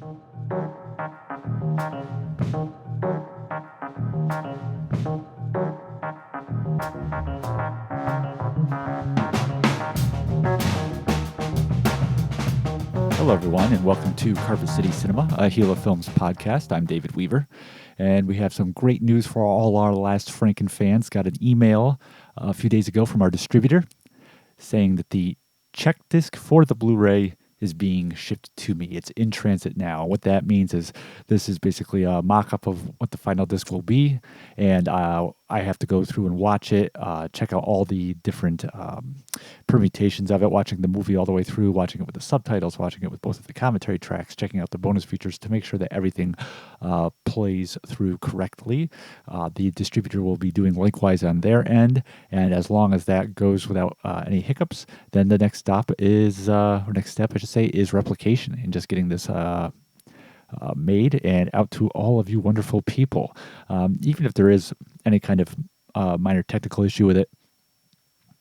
Hello, everyone, and welcome to Carpet City Cinema, a Gila Films podcast. I'm David Weaver, and we have some great news for all our Last Franken fans. Got an email a few days ago from our distributor saying that the check disc for the Blu-ray is being shipped to me. It's in transit now. What that means is this is basically a mock-up of what the final disc will be, and I have to go through and watch it, check out all the different permutations of it, watching the movie all the way through, watching it with the subtitles, watching it with both of the commentary tracks, checking out the bonus features to make sure that everything plays through correctly. The distributor will be doing likewise on their end, and as long as that goes without any hiccups, then the next step, I should say, is replication and just getting this made and out to all of you wonderful people. Even if there is any kind of minor technical issue with it,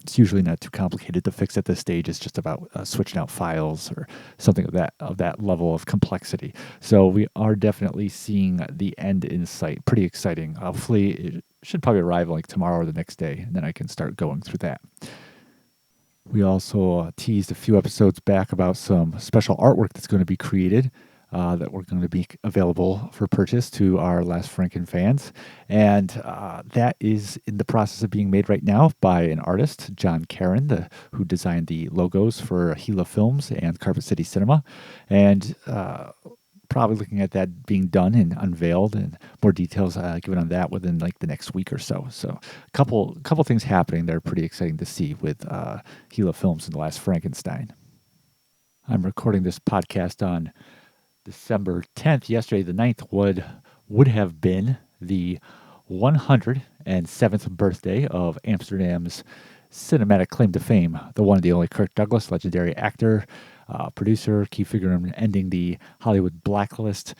it's usually not too complicated to fix at this stage. It's just about switching out files or something of that level of complexity. So we are definitely seeing the end in sight. Pretty exciting. Hopefully it should probably arrive like tomorrow or the next day, and then I can start going through that. We also teased a few episodes back about some special artwork that's going to be created that we're going to be available for purchase to our Last Franken fans. And that is in the process of being made right now by an artist, John Karen, who designed the logos for Gila Films and Carpet City Cinema. And probably looking at that being done and unveiled, and more details given on that within like the next week or so. So a couple things happening that are pretty exciting to see with Gila Films and The Last Frankenstein. I'm recording this podcast on December 10th. Yesterday, the 9th, would have been the 107th birthday of Amsterdam's cinematic claim to fame, the one and the only Kirk Douglas, legendary actor, producer, key figure in ending the Hollywood blacklist,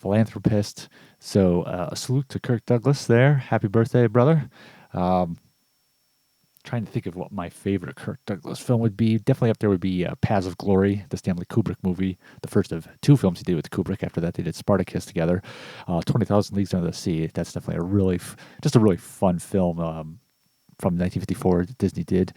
philanthropist. So a salute to Kirk Douglas there. Happy birthday, brother. Trying to think of what my favorite Kirk Douglas film would be. Definitely up there would be Paths of Glory, the Stanley Kubrick movie, the first of two films he did with Kubrick. After that, they did Spartacus together. 20,000 Leagues Under the Sea. That's definitely a really fun film from 1954 that Disney did.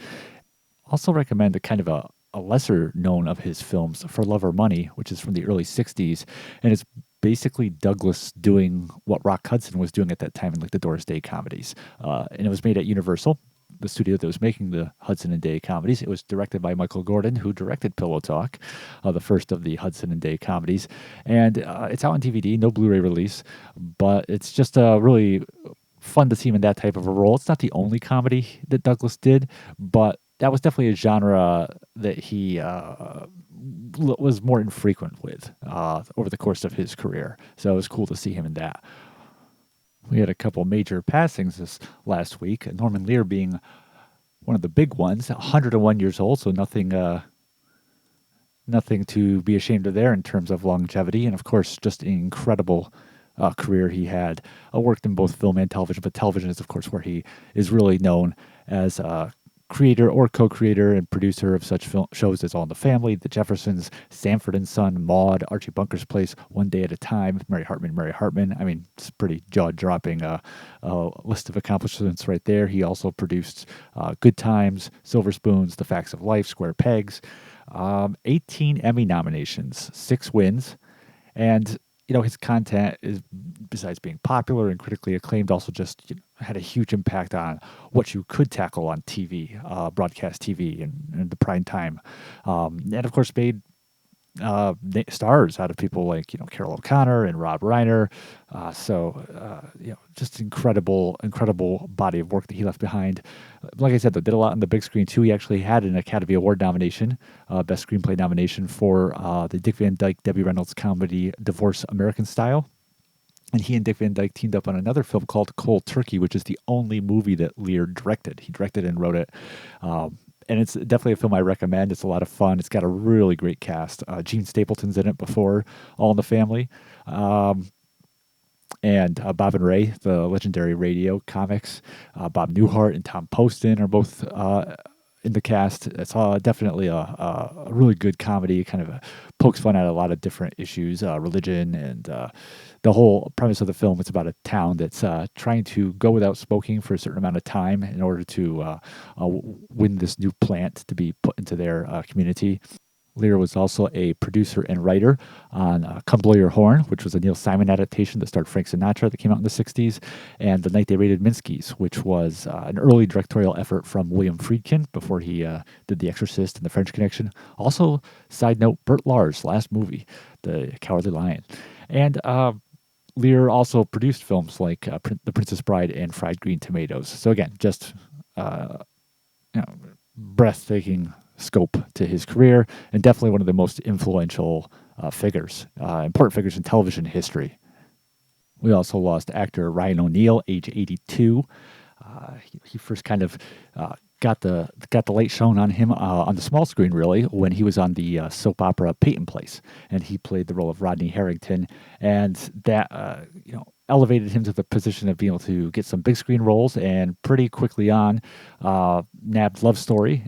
Also recommend a kind of a lesser known of his films, For Love or Money, which is from the early 60s. And it's basically Douglas doing what Rock Hudson was doing at that time in like the Doris Day comedies. And it was made at Universal, the studio that was making the Hudson and Day comedies. It was directed by Michael Gordon, who directed Pillow Talk, the first of the Hudson and Day comedies. And it's out on DVD, no Blu-ray release, but it's just really fun to see him in that type of a role. It's not the only comedy that Douglas did, but that was definitely a genre that he was more infrequent with over the course of his career. So it was cool to see him in that. We had a couple major passings this last week, Norman Lear being one of the big ones, 101 years old, so nothing to be ashamed of there in terms of longevity. And, of course, just an incredible career he had. Worked in both film and television, but television is, of course, where he is really known as creator or co-creator and producer of such shows as All in the Family, The Jeffersons, Sanford and Son, Maude, Archie Bunker's Place, One Day at a Time, Mary Hartman. I mean, it's a pretty jaw-dropping list of accomplishments right there. He also produced Good Times, Silver Spoons, The Facts of Life, Square Pegs, 18 Emmy nominations, 6 wins, and his content is, besides being popular and critically acclaimed, also just had a huge impact on what you could tackle on TV, broadcast TV, and the prime time, and of course made stars out of people like Carol O'Connor and Rob Reiner. Just incredible body of work that he left behind. Like I said, they did a lot on the big screen too. He actually had an Academy Award nomination, Best Screenplay nomination for the Dick Van Dyke, Debbie Reynolds comedy Divorce American Style. And he and Dick Van Dyke teamed up on another film called Cold Turkey, which is the only movie that Lear directed. He directed and wrote it. And it's definitely a film I recommend. It's a lot of fun. It's got a really great cast. Gene Stapleton's in it before All in the Family. And Bob and Ray, the legendary radio comics. Bob Newhart and Tom Poston are both in the cast. It's definitely a really good comedy, kind of pokes fun at a lot of different issues, religion, and the whole premise of the film is about a town that's trying to go without smoking for a certain amount of time in order to win this new plant to be put into their community. Lear was also a producer and writer on Come Blow Your Horn, which was a Neil Simon adaptation that starred Frank Sinatra that came out in the 60s, and The Night They Raided Minsky's, which was an early directorial effort from William Friedkin before he did The Exorcist and The French Connection. Also, side note, Burt Lahr's last movie, The Cowardly Lion. And Lear also produced films like The Princess Bride and Fried Green Tomatoes. So again, just breathtaking scope to his career, and definitely one of the most influential important figures in television history. We also lost actor Ryan O'Neal, age 82. He first kind of got the light shown on him on the small screen, really, when he was on the soap opera Peyton Place, and he played the role of Rodney Harrington, and that elevated him to the position of being able to get some big screen roles, and pretty quickly on nabbed Love Story,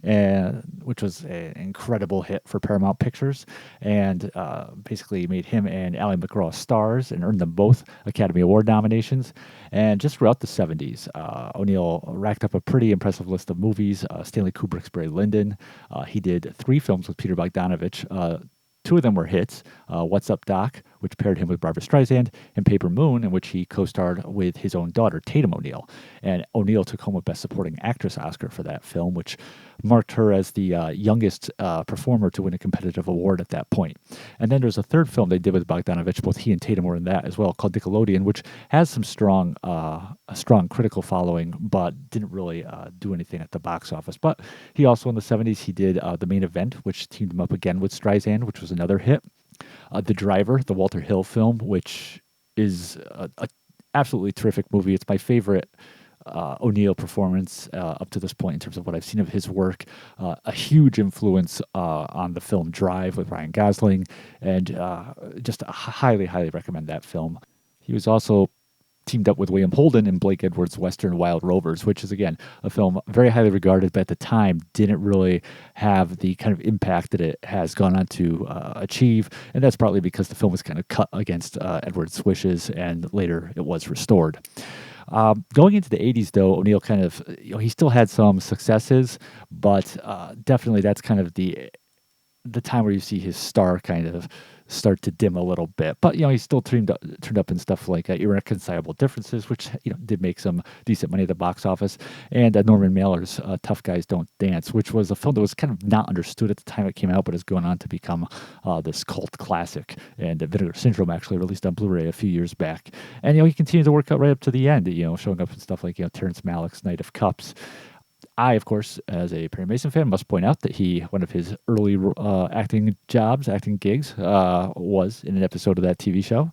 which was an incredible hit for Paramount Pictures, and basically made him and Ally McGraw stars and earned them both Academy Award nominations. And just throughout the 70s, O'Neal racked up a pretty impressive list of movies. Stanley Kubrick's Barry Lyndon. He did 3 films with Peter Bogdanovich. 2 of them were hits, What's Up, Doc, which paired him with Barbra Streisand, and Paper Moon, in which he co-starred with his own daughter, Tatum O'Neal. And O'Neal took home a Best Supporting Actress Oscar for that film, which marked her as the youngest performer to win a competitive award at that point. And then there's a third film they did with Bogdanovich. Both he and Tatum were in that as well, called Nickelodeon, which has some a strong critical following, but didn't really do anything at the box office. But he also, in the 70s, he did The Main Event, which teamed him up again with Streisand, which was another hit. The Driver, the Walter Hill film, which is a absolutely terrific movie. It's my favorite O'Neal performance up to this point in terms of what I've seen of his work. A huge influence on the film Drive with Ryan Gosling, and just highly, highly recommend that film. He was also teamed up with William Holden in Blake Edwards' Western Wild Rovers, which is, again, a film very highly regarded, but at the time didn't really have the kind of impact that it has gone on to achieve. And that's partly because the film was kind of cut against Edwards' wishes, and later it was restored. Going into the 80s, though, O'Neal kind of, he still had some successes, but definitely that's kind of the time where you see his star kind of start to dim a little bit. But, he still turned up in stuff like Irreconcilable Differences, which, did make some decent money at the box office, and Norman Mailer's Tough Guys Don't Dance, which was a film that was kind of not understood at the time it came out, but has gone on to become this cult classic. And Vinegar Syndrome actually released on Blu-ray a few years back. And, he continued to work out right up to the end, showing up in stuff like, Terrence Malick's Knight of Cups. I, of course, as a Perry Mason fan, must point out that one of his early acting gigs, was in an episode of that TV show.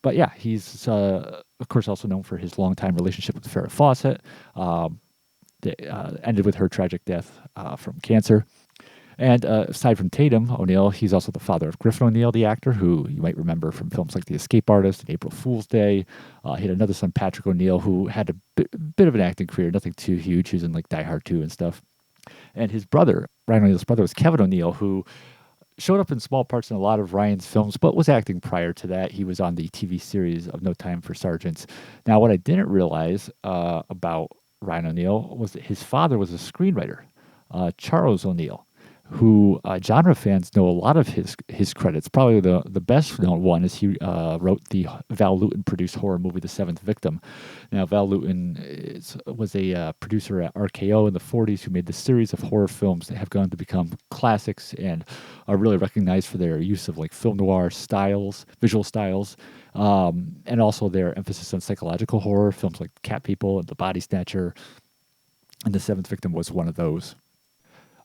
But yeah, he's, of course, also known for his longtime relationship with Farrah Fawcett. That ended with her tragic death from cancer. And aside from Tatum O'Neal, he's also the father of Griffin O'Neal, the actor, who you might remember from films like The Escape Artist and April Fool's Day. He had another son, Patrick O'Neal, who had a bit of an acting career, nothing too huge. He was in like Die Hard 2 and stuff. And his brother, Ryan O'Neal's brother, was Kevin O'Neal, who showed up in small parts in a lot of Ryan's films, but was acting prior to that. He was on the TV series of No Time for Sergeants. Now, what I didn't realize about Ryan O'Neal was that his father was a screenwriter, Charles O'Neal, who genre fans know a lot of his credits. Probably the best known one is he wrote the Val Lewton produced horror movie The Seventh Victim. Now, Val Lewton was a producer at RKO in the 40s who made the series of horror films that have gone to become classics and are really recognized for their use of like film noir styles, visual styles, and also their emphasis on psychological horror, films like Cat People and The Body Snatcher. And The Seventh Victim was one of those.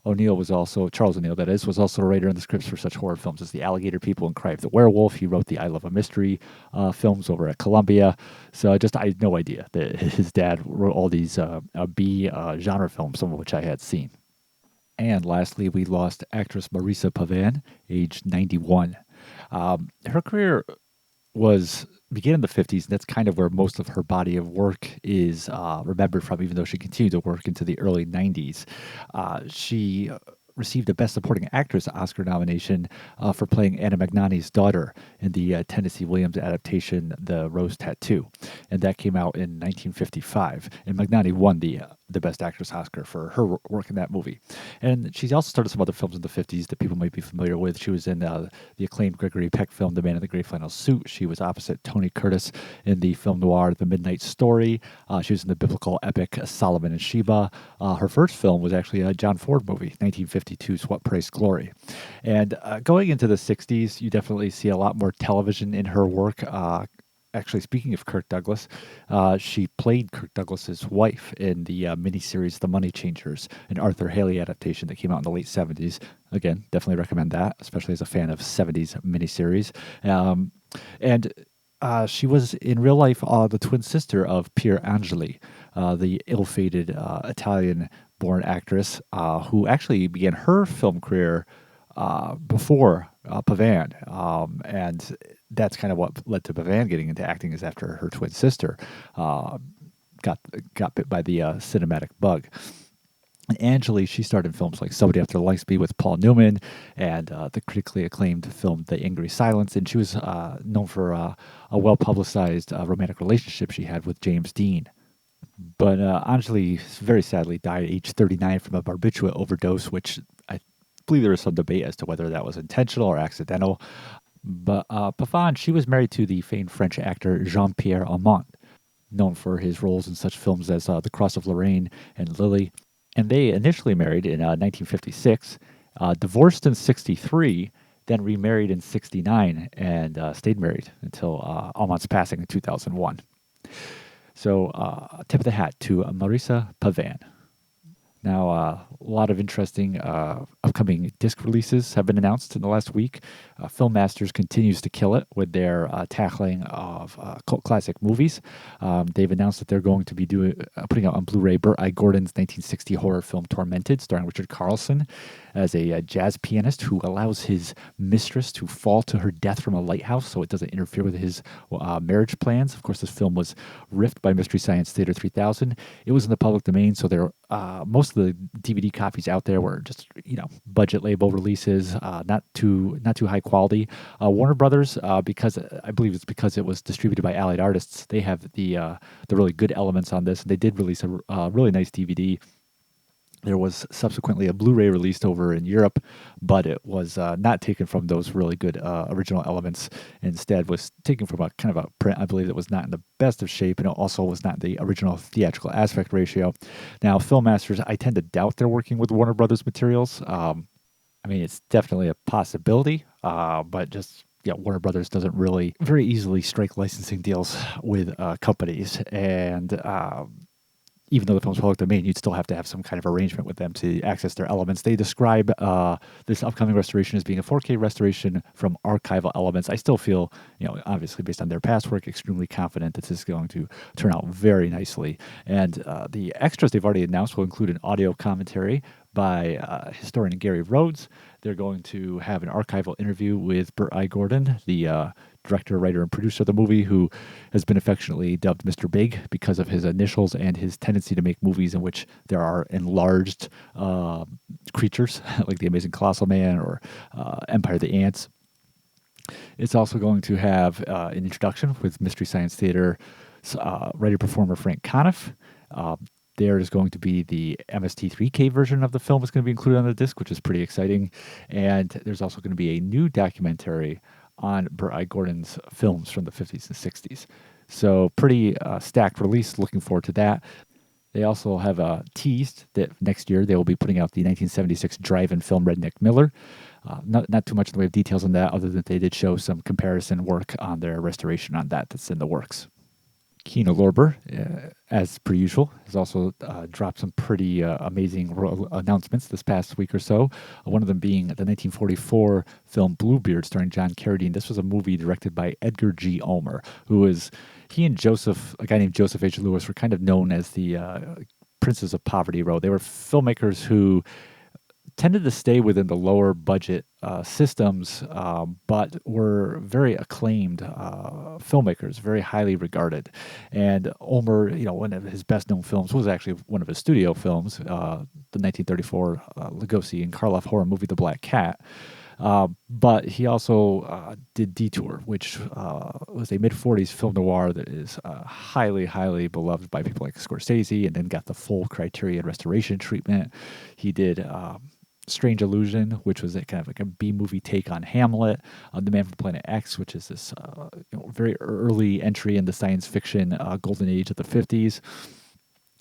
Charles O'Neal, that is, was also a writer on the scripts for such horror films as The Alligator People and Cry of the Werewolf. He wrote the I Love a Mystery films over at Columbia. So I had no idea that his dad wrote all these B genre films, some of which I had seen. And lastly, we lost actress Marisa Pavan, age 91. Her career was began in the 50s, and that's kind of where most of her body of work is remembered from, even though she continued to work into the early 90s. She received a Best Supporting Actress Oscar nomination for playing Anna Magnani's daughter in the Tennessee Williams adaptation, The Rose Tattoo. And that came out in 1955. And Magnani won the Best Actress Oscar for her work in that movie. And she's also started some other films in the 50s that people might be familiar with. She was in the acclaimed Gregory Peck film, The Man in the Gray Flannel Suit. She was opposite Tony Curtis in the film noir, The Midnight Story. She was in the biblical epic Solomon and Sheba. Her first film was actually a John Ford movie, 1952's What Price Glory. And going into the 60s, you definitely see a lot more television in her work. Actually, speaking of Kirk Douglas, she played Kirk Douglas's wife in the miniseries The Money Changers, an Arthur Haley adaptation that came out in the late 70s. Again, definitely recommend that, especially as a fan of 70s miniseries. And she was in real life the twin sister of Pier Angeli, the ill-fated Italian-born actress who actually began her film career before Pavan. And that's kind of what led to Pavan getting into acting, is after her twin sister got bit by the cinematic bug. And Angeli, she starred in films like Somebody After Lightspeed with Paul Newman and the critically acclaimed film The Angry Silence. And she was known for a well-publicized romantic relationship she had with James Dean. But Angeli very sadly died at age 39 from a barbiturate overdose, which I believe there is some debate as to whether that was intentional or accidental. But Pavan, she was married to the famed French actor Jean-Pierre Aumont, known for his roles in such films as The Cross of Lorraine and Lily. And they initially married in 1956, divorced in 63, then remarried in 69, and stayed married until Aumont's passing in 2001. So tip of the hat to Marisa Pavan. Now, a lot of interesting upcoming disc releases have been announced in the last week. Film Masters continues to kill it with their tackling of cult classic movies. They've announced that they're going to be putting out on Blu-ray Burt I. Gordon's 1960 horror film Tormented, starring Richard Carlson as a jazz pianist who allows his mistress to fall to her death from a lighthouse so it doesn't interfere with his marriage plans. Of course, this film was riffed by Mystery Science Theater 3000. It was in the public domain, so there most of the DVD copies out there were just budget label releases, not too high quality. Warner Brothers, because I believe it's because it was distributed by Allied Artists, they have the really good elements on this. They did release a really nice DVD. There was subsequently a Blu-ray released over in Europe, but it was not taken from those really good original elements. Instead, was taken from a kind of a print, I believe, that was not in the best of shape, and it also was not the original theatrical aspect ratio. Now, Film Masters, I tend to doubt they're working with Warner Brothers materials. I mean, it's definitely a possibility, but just Warner Brothers doesn't really very easily strike licensing deals with companies, and even though the film's public domain, you'd still have to have some kind of arrangement with them to access their elements. They describe this upcoming restoration as being a 4K restoration from archival elements. I still feel, obviously based on their past work, extremely confident that this is going to turn out very nicely. And the extras they've already announced will include an audio commentary by historian Gary Rhodes. They're going to have an archival interview with Burt I. Gordon, the director, writer, and producer of the movie, who has been affectionately dubbed Mr. Big because of his initials and his tendency to make movies in which there are enlarged creatures, like The Amazing Colossal Man or Empire of the Ants. It's also going to have an introduction with Mystery Science Theater writer-performer Frank Conniff. There is going to be the MST3K version of the film is going to be included on the disc, which is pretty exciting. And there's also going to be a new documentary on Burt I. Gordon's films from the 50s and 60s. So pretty stacked release. Looking forward to that. They also have teased that next year they will be putting out the 1976 drive-in film Redneck Miller. Not too much in the way of details on that, other than they did show some comparison work on their restoration on that's in the works. Kino Lorber, as per usual, has also dropped some pretty amazing announcements this past week or so. One of them being the 1944 film Bluebeard, starring John Carradine. This was a movie directed by Edgar G. Ulmer, he and a guy named Joseph H. Lewis, were kind of known as the Princes of Poverty Row. They were filmmakers who tended to stay within the lower budget systems, but were very acclaimed filmmakers, very highly regarded. And Ulmer, one of his best known films was actually one of his studio films, the 1934 Lugosi and Karloff horror movie, The Black Cat. But he also did Detour, which was a mid-40s film noir that is highly, highly beloved by people like Scorsese, and then got the full Criterion restoration treatment. He did Strange Illusion, which was kind of like a B-movie take on Hamlet. The Man from Planet X, which is this very early entry in the science fiction golden age of the 50s.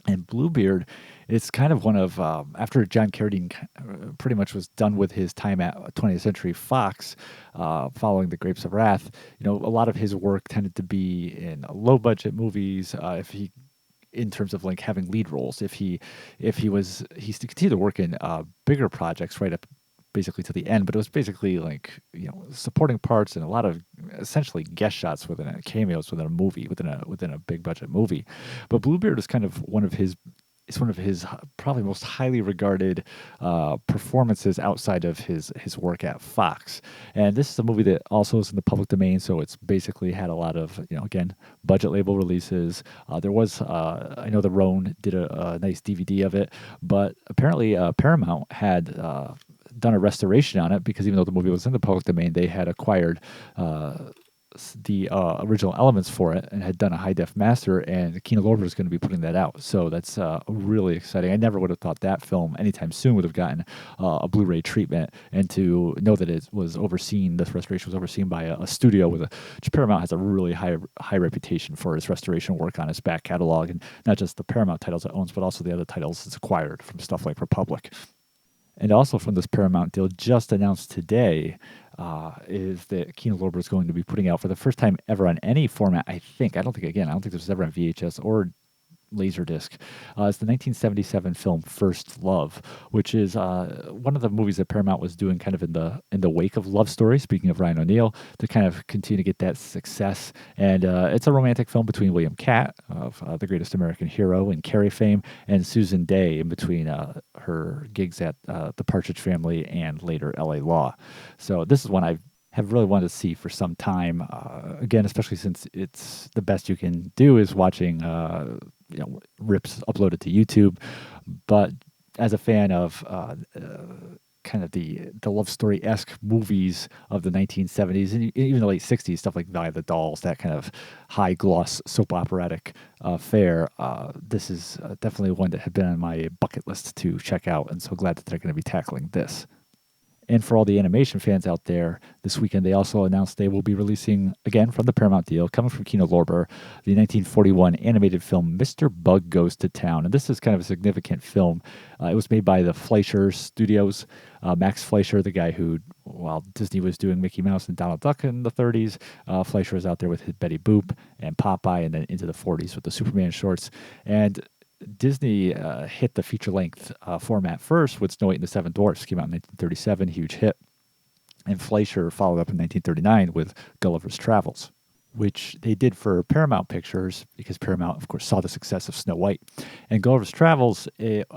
And Bluebeard, it's kind of one of, after John Carradine pretty much was done with his time at 20th Century Fox, following The Grapes of Wrath, a lot of his work tended to be in low-budget movies, in terms of like having lead roles. He continued to work in bigger projects right up basically to the end, but it was basically like supporting parts and a lot of essentially guest shots within cameos within a movie, within a big budget movie. But Bluebeard is kind of one of his probably most highly regarded performances outside of his work at Fox. And this is a movie that also is in the public domain, so it's basically had a lot of again, budget label releases. There was I know the Roan did a nice DVD of it, but apparently Paramount had done a restoration on it, because even though the movie was in the public domain, they had acquired the original elements for it and had done a high def master, and Kino Lorber is going to be putting that out. So that's really exciting. I never would have thought that film anytime soon would have gotten a Blu-ray treatment, and to know that it was overseen, this restoration was overseen by a studio which Paramount has a really high reputation for its restoration work on its back catalog, and not just the Paramount titles it owns, but also the other titles it's acquired from stuff like Republic. And also from this Paramount deal just announced today is that Kino Lorber is going to be putting out for the first time ever on any format, I don't think this was ever on VHS or Laserdisc. It's the 1977 film First Love, which is one of the movies that Paramount was doing kind of in the wake of Love Story, speaking of Ryan O'Neal, to kind of continue to get that success. And it's a romantic film between William Catt, of The Greatest American Hero and Carrie fame, and Susan Day, in between her gigs at The Partridge Family and later LA Law. So this is one I have really wanted to see for some time. Again, especially since it's the best you can do is watching rips uploaded to YouTube. But as a fan of kind of the love story-esque movies of the 1970s and even the late 60s, stuff like Valley of the Dolls, that kind of high-gloss soap operatic fare, this is definitely one that had been on my bucket list to check out, and so glad that they're going to be tackling this. And for all the animation fans out there, this weekend they also announced they will be releasing, again from the Paramount deal, coming from Kino Lorber, the 1941 animated film Mr. Bug Goes to Town. And this is kind of a significant film. It was made by the Fleischer Studios. Max Fleischer, the guy who, while Disney was doing Mickey Mouse and Donald Duck in the 30s, Fleischer was out there with his Betty Boop and Popeye, and then into the 40s with the Superman shorts. And Disney hit the feature-length format first with Snow White and the Seven Dwarfs. Came out in 1937, huge hit. And Fleischer followed up in 1939 with Gulliver's Travels, which they did for Paramount Pictures because Paramount, of course, saw the success of Snow White. And Gulliver's Travels, it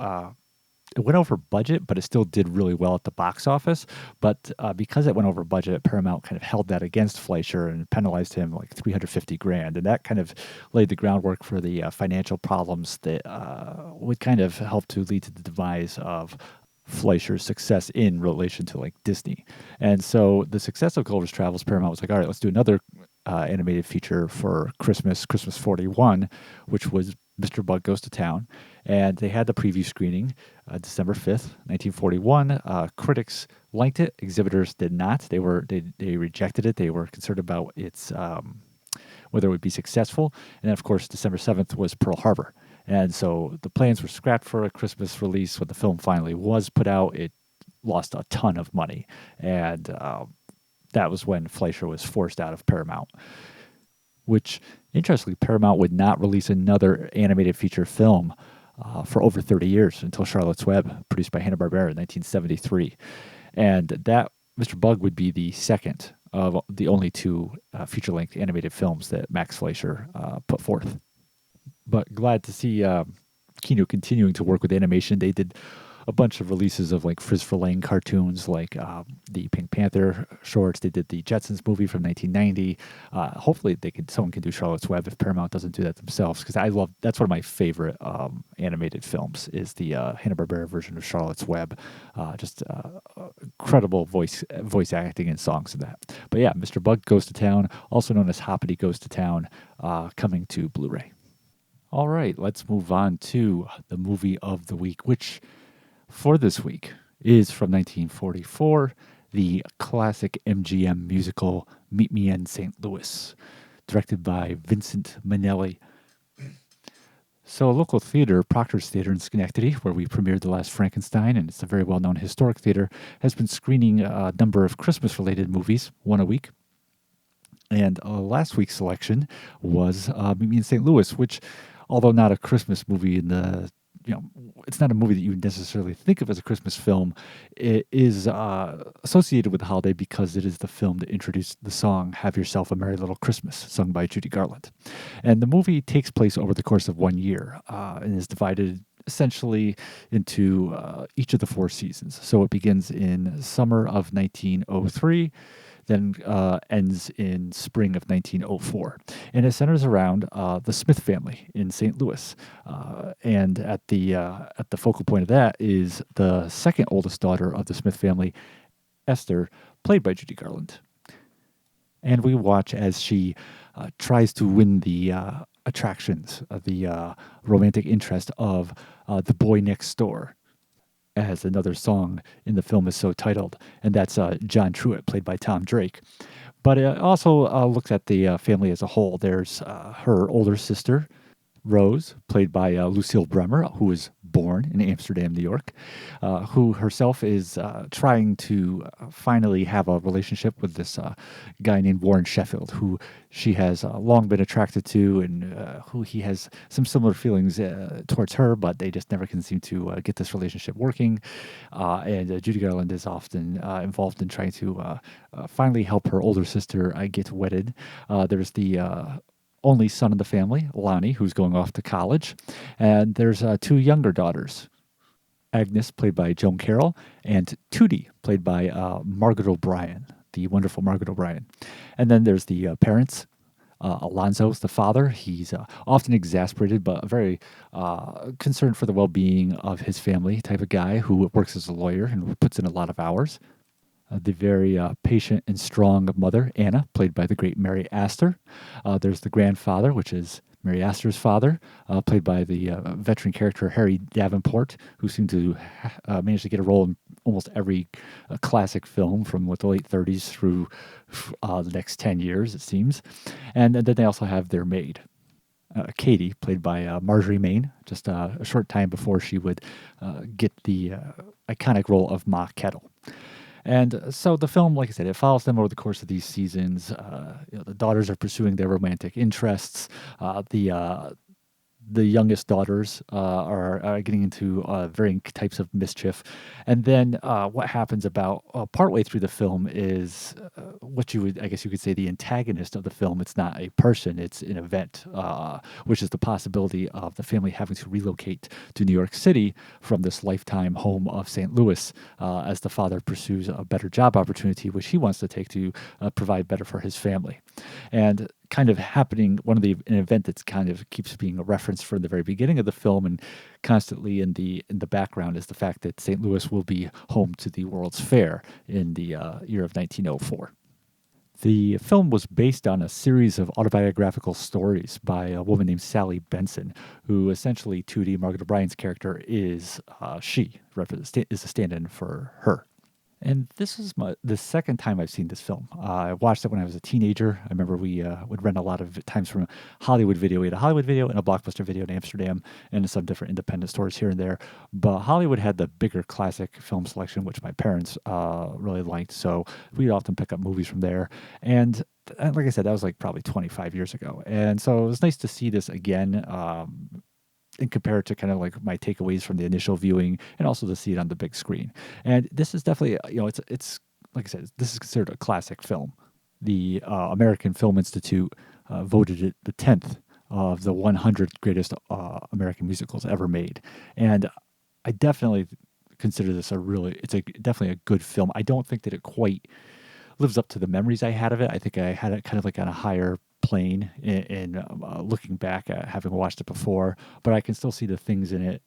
went over budget, but it still did really well at the box office. But because it went over budget, Paramount kind of held that against Fleischer and penalized him like $350,000, and that kind of laid the groundwork for the financial problems that would kind of help to lead to the demise of Fleischer's success in relation to like Disney. And so the success of Gulliver's Travels, Paramount was like, all right, let's do another animated feature for Christmas 41, which was Mr. Bug Goes to Town. And they had the preview screening December 5th, 1941. Critics liked it. Exhibitors did not. They rejected it. They were concerned about its whether it would be successful. And then, of course, December 7th was Pearl Harbor. And so the plans were scrapped for a Christmas release. When the film finally was put out, it lost a ton of money. And that was when Fleischer was forced out of Paramount, which, interestingly, Paramount would not release another animated feature film for over 30 years until Charlotte's Web, produced by Hanna-Barbera in 1973. And that Mr. Bug would be the second of the only two feature-length animated films that Max Fleischer put forth. But glad to see Kino continuing to work with animation. They did a bunch of releases of like Frizz for Lang cartoons, like the Pink Panther shorts. They did the Jetsons movie from 1990. Hopefully, someone can do Charlotte's Web if Paramount doesn't do that themselves, because that's one of my favorite animated films is the Hanna-Barbera version of Charlotte's Web. Just incredible voice acting and songs in that. But yeah, Mr. Bug Goes to Town, also known as Hoppity Goes to Town, coming to Blu-ray. All right, let's move on to the movie of the week, which for this week is from 1944, the classic MGM musical Meet Me in St. Louis, directed by Vincent Minnelli. So a local theater, Proctor's Theater in Schenectady, where we premiered The Last Frankenstein, and it's a very well-known historic theater, has been screening a number of Christmas-related movies, one a week. And last week's selection was Meet Me in St. Louis, which, although not a Christmas movie it's not a movie that you would necessarily think of as a Christmas film. It is associated with the holiday because it is the film that introduced the song Have Yourself a Merry Little Christmas, sung by Judy Garland. And the movie takes place over the course of 1 year and is divided essentially into each of the 4 seasons. So it begins in summer of 1903, then ends in spring of 1904. And it centers around the Smith family in St. Louis. And at the focal point of that is the second oldest daughter of the Smith family, Esther, played by Judy Garland. And we watch as she tries to win the attractions, the romantic interest of the boy next door, as another song in the film is so titled, and that's John Truitt, played by Tom Drake. But it also looks at the family as a whole. There's her older sister, Rose, played by Lucille Bremer, who was born in Amsterdam, New York, who herself is trying to finally have a relationship with this guy named Warren Sheffield, who she has long been attracted to, and who he has some similar feelings towards her, but they just never can seem to get this relationship working. And Judy Garland is often involved in trying to finally help her older sister get wedded. There's the only son of the family, Lonnie, who's going off to college. And there's 2 younger daughters, Agnes, played by Joan Carroll, and Tootie, played by Margaret O'Brien, the wonderful Margaret O'Brien. And then there's the parents. Alonzo's the father. He's often exasperated, but very concerned for the well-being of his family type of guy who works as a lawyer and puts in a lot of hours. The very patient and strong mother, Anna, played by the great Mary Astor. There's the grandfather, which is Mary Astor's father, played by the veteran character Harry Davenport, who seemed to manage to get a role in almost every classic film from the late 30s through the next 10 years, it seems. And then they also have their maid, Katie, played by Marjorie Main, just a short time before she would get the iconic role of Ma Kettle. And so the film, like I said, it follows them over the course of these seasons. The daughters are pursuing their romantic interests. The youngest daughters are getting into varying types of mischief. And then what happens about partway through the film is I guess you could say, the antagonist of the film. It's not a person, it's an event, which is the possibility of the family having to relocate to New York City from this lifetime home of St. Louis as the father pursues a better job opportunity, which he wants to take to provide better for his family. And kind of happening, an event that's kind of keeps being a reference from the very beginning of the film and constantly in the background is the fact that St. Louis will be home to the World's Fair in the year of 1904. The film was based on a series of autobiographical stories by a woman named Sally Benson, who essentially Tootie, Margaret O'Brien's character, is a stand-in for her. And this is the second time I've seen this film. I watched it when I was a teenager. I remember we would rent a lot of times from Hollywood Video. We had a Hollywood Video and a Blockbuster Video in Amsterdam and some different independent stores here and there. But Hollywood had the bigger classic film selection, which my parents really liked. So we'd often pick up movies from there. And like I said, that was like probably 25 years ago. And so it was nice to see this again. And compare it to kind of like my takeaways from the initial viewing, and also to see it on the big screen. And this is definitely, it's like I said, this is considered a classic film. The American Film Institute voted it the 10th of the 100 greatest American musicals ever made. And I definitely consider this it's definitely a good film. I don't think that it quite lives up to the memories I had of it. I think I had it kind of like on a higher plane in looking back at having watched it before, but I can still see the things in it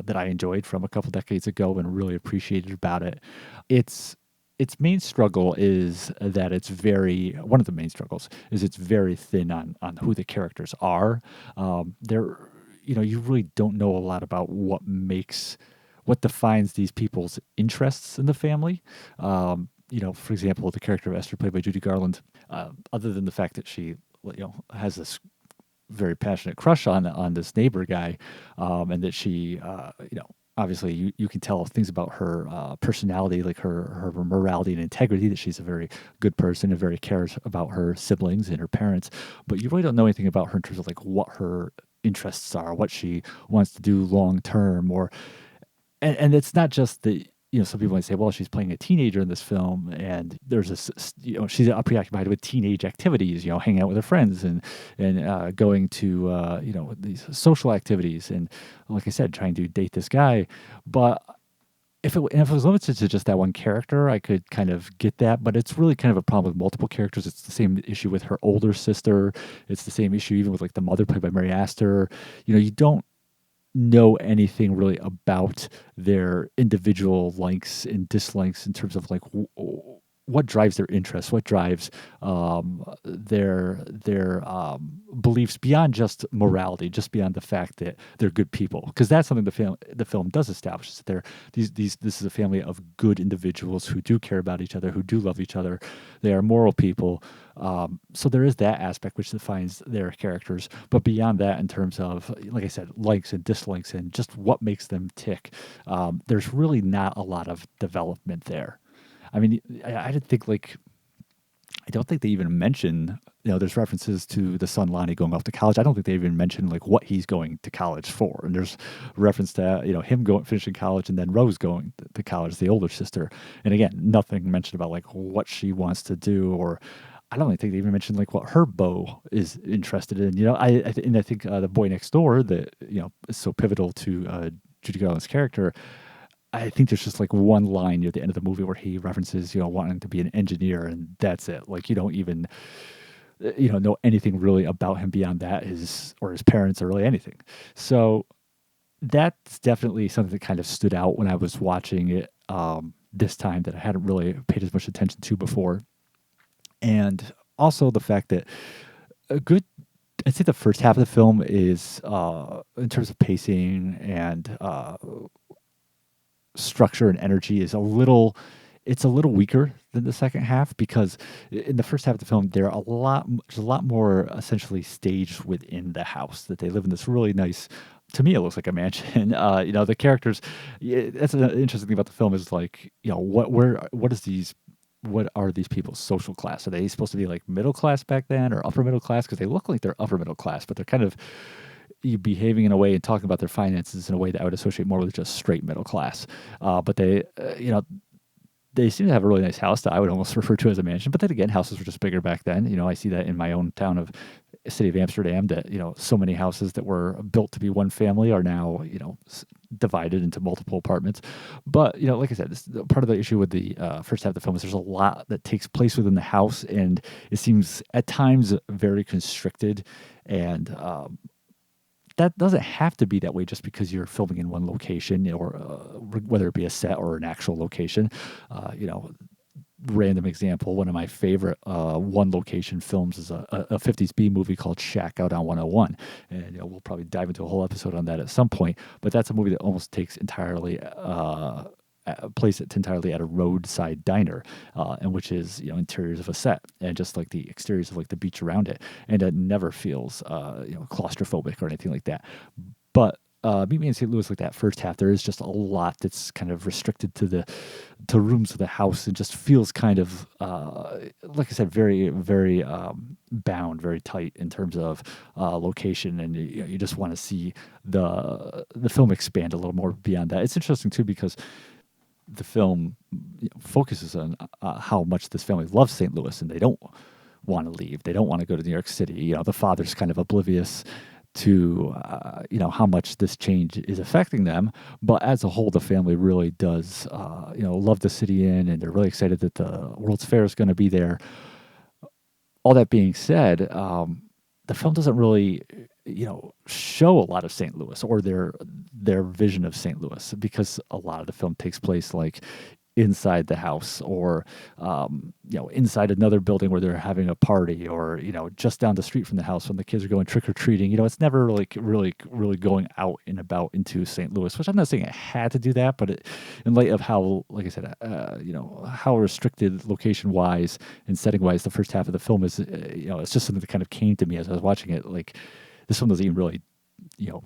that I enjoyed from a couple decades ago and really appreciated about it. Its its main struggle is that one of the main struggles is it's very thin on who the characters are. You really don't know a lot about what defines these people's interests in the family. For example, the character of Esther, played by Judy Garland, other than the fact that she, has this very passionate crush on this neighbor guy, and that she, obviously you can tell things about her personality, like her morality and integrity, that she's a very good person and very cares about her siblings and her parents, but you really don't know anything about her in terms of like what her interests are, what she wants to do long term, and it's not just that, some people might say, well, she's playing a teenager in this film, and there's she's preoccupied with teenage activities, hanging out with her friends and going to, these social activities. And like I said, trying to date this guy. But if it was limited to just that one character, I could kind of get that. But it's really kind of a problem with multiple characters. It's the same issue with her older sister. It's the same issue even with like the mother, played by Mary Astor. You don't know anything really about their individual likes and dislikes in terms of like what drives their interests, what drives their beliefs beyond just morality, just beyond the fact that they're good people. Because that's something the film does establish, is that this is a family of good individuals who do care about each other, who do love each other. They are moral people. So there is that aspect which defines their characters. But beyond that, in terms of, like I said, likes and dislikes and just what makes them tick, there's really not a lot of development there. I mean, I didn't think I don't think they even mention, there's references to the son Lonnie going off to college. I don't think they even mention like what he's going to college for. And there's reference to, him finishing college and then Rose going to college, the older sister. And again, nothing mentioned about like what she wants to do, or I don't think they even mentioned like what her beau is interested in. I think the boy next door that, is so pivotal to Judy Garland's character. I think there's just like one line near the end of the movie where he references, wanting to be an engineer, and that's it. Like you don't even, know anything really about him beyond that, his parents, or really anything. So that's definitely something that kind of stood out when I was watching it this time, that I hadn't really paid as much attention to before. And also the fact that I'd say the first half of the film is, in terms of pacing and structure and energy, is it's a little weaker than the second half, because in the first half of the film there's a lot more essentially staged within the house, that they live in this really nice, to me it looks like a mansion. The characters, that's an interesting thing about the film, is like, what are these people's social class? Are they supposed to be like middle class back then, or upper middle class? Because they look like they're upper middle class, but they're kind of behaving in a way and talking about their finances in a way that I would associate more with just straight middle class. But they seem to have a really nice house that I would almost refer to as a mansion. But then again, houses were just bigger back then. I see that in my own town of city of Amsterdam, that, so many houses that were built to be one family are now, divided into multiple apartments. But, like I said, part of the issue with the first half of the film is there's a lot that takes place within the house, and it seems at times very constricted. And that doesn't have to be that way just because you're filming in one location, or whether it be a set or an actual location. Random example, one of my favorite one location films is a 50s B movie called Shack Out on 101. And we'll probably dive into a whole episode on that at some point. But that's a movie that almost takes entirely place it entirely at a roadside diner, and which is interiors of a set, and just like the exteriors of like the beach around it, and it never feels claustrophobic or anything like that. But Meet Me in St. Louis, like that first half, there is just a lot that's kind of restricted to rooms of the house, and just feels kind of like I said, very very bound, very tight in terms of location, and you just want to see the film expand a little more beyond that. It's interesting too, because the film focuses on how much this family loves St. Louis, and they don't want to leave. They don't want to go to New York City. The father's kind of oblivious to how much this change is affecting them. But as a whole, the family really does love the City Inn, and they're really excited that the World's Fair is going to be there. All that being said, the film doesn't really show a lot of St. Louis or their vision of St. Louis, because a lot of the film takes place like inside the house, or inside another building where they're having a party, or just down the street from the house when the kids are going trick-or-treating. It's never like really going out and about into St. Louis, which I'm not saying it had to do that, but in light of how, like I said, how restricted location-wise and setting-wise the first half of the film is, it's just something that kind of came to me as I was watching it. Like, this film doesn't even really